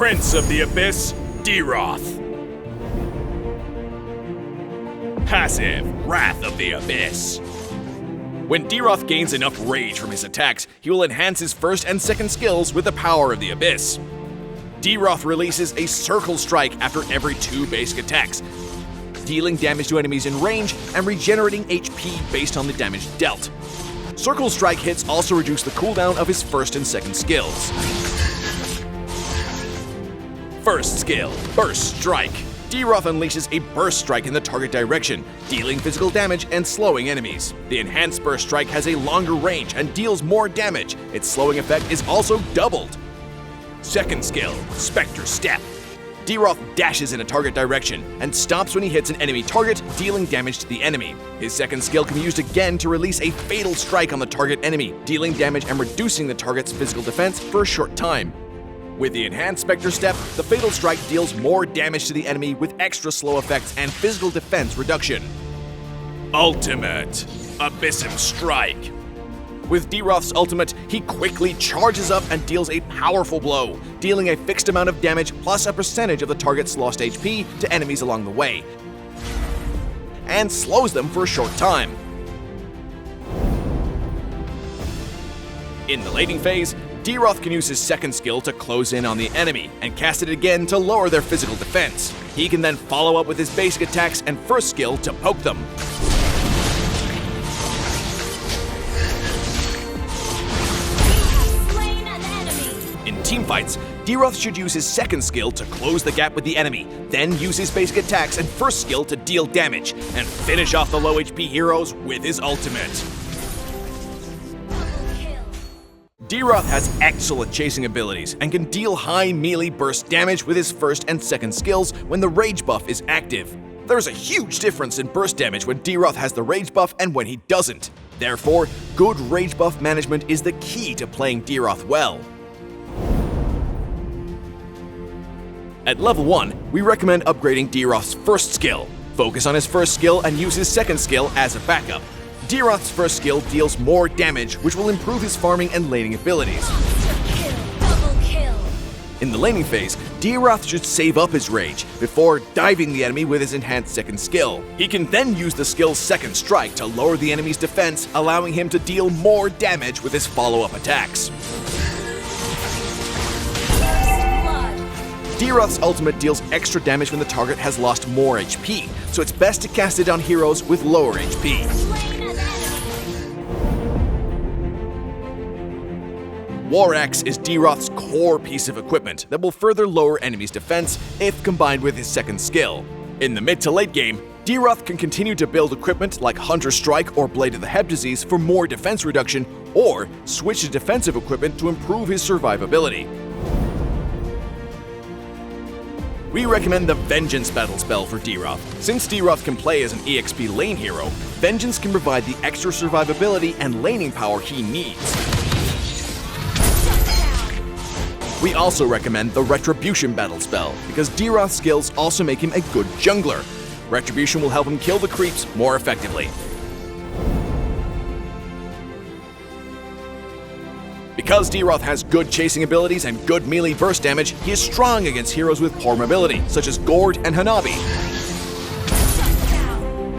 Prince of the Abyss, Dyrroth. Passive, Wrath of the Abyss. When Dyrroth gains enough rage from his attacks, he will enhance his first and second skills with the power of the Abyss. Dyrroth releases a Circle Strike after every 2 basic attacks, dealing damage to enemies in range and regenerating HP based on the damage dealt. Circle Strike hits also reduce the cooldown of his first and second skills. First skill, Burst Strike. Dyrroth unleashes a Burst Strike in the target direction, dealing physical damage and slowing enemies. The enhanced Burst Strike has a longer range and deals more damage. Its slowing effect is also doubled. Second skill, Spectre Step. Dyrroth dashes in a target direction and stops when he hits an enemy target, dealing damage to the enemy. His second skill can be used again to release a Fatal Strike on the target enemy, dealing damage and reducing the target's physical defense for a short time. With the enhanced Spectre Step, the Fatal Strike deals more damage to the enemy with extra slow effects and physical defense reduction. Ultimate, Abyssum Strike. With Dyrroth's ultimate, he quickly charges up and deals a powerful blow, dealing a fixed amount of damage plus a percentage of the target's lost HP to enemies along the way, and slows them for a short time. In the laning phase, Dyrroth can use his second skill to close in on the enemy, and cast it again to lower their physical defense. He can then follow up with his basic attacks and first skill to poke them. In teamfights, Dyrroth should use his second skill to close the gap with the enemy, then use his basic attacks and first skill to deal damage, and finish off the low HP heroes with his ultimate. Dyrroth has excellent chasing abilities and can deal high melee burst damage with his first and second skills when the rage buff is active. There's a huge difference in burst damage when Dyrroth has the rage buff and when he doesn't. Therefore, good rage buff management is the key to playing Dyrroth well. At level 1, we recommend upgrading Dyrroth's first skill. Focus on his first skill and use his second skill as a backup. Dyrroth's first skill deals more damage, which will improve his farming and laning abilities. In the laning phase, Dyrroth should save up his rage before diving the enemy with his enhanced second skill. He can then use the skill's second strike to lower the enemy's defense, allowing him to deal more damage with his follow-up attacks. Dyrroth's ultimate deals extra damage when the target has lost more HP, so it's best to cast it on heroes with lower HP. War Axe is Dyrroth's core piece of equipment that will further lower enemies' defense if combined with his second skill. In the mid to late game, Dyrroth can continue to build equipment like Hunter Strike or Blade of the Heb Disease for more defense reduction, or switch to defensive equipment to improve his survivability. We recommend the Vengeance battle spell for Dyrroth. Since Dyrroth can play as an EXP lane hero, Vengeance can provide the extra survivability and laning power he needs. We also recommend the Retribution battle spell, because Dyrroth's skills also make him a good jungler. Retribution will help him kill the creeps more effectively. Because Dyrroth has good chasing abilities and good melee burst damage, he is strong against heroes with poor mobility, such as Gord and Hanabi.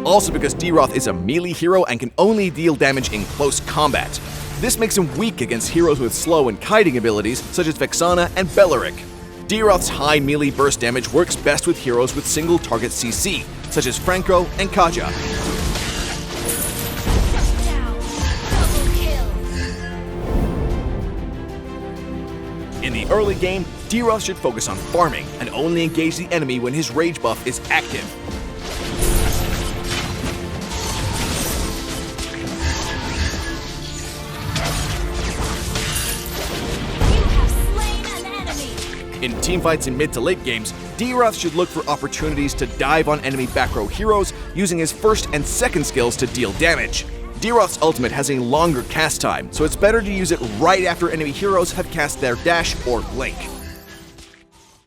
Also because Dyrroth is a melee hero and can only deal damage in close combat. This makes him weak against heroes with slow and kiting abilities, such as Vexana and Beleric. Dyrroth's high melee burst damage works best with heroes with single target CC, such as Franco and Kaja. In the early game, Dyrroth should focus on farming and only engage the enemy when his rage buff is active. In teamfights in mid to late games, Dyrroth should look for opportunities to dive on enemy back row heroes using his first and second skills to deal damage. Dyrroth's ultimate has a longer cast time, so it's better to use it right after enemy heroes have cast their dash or blink.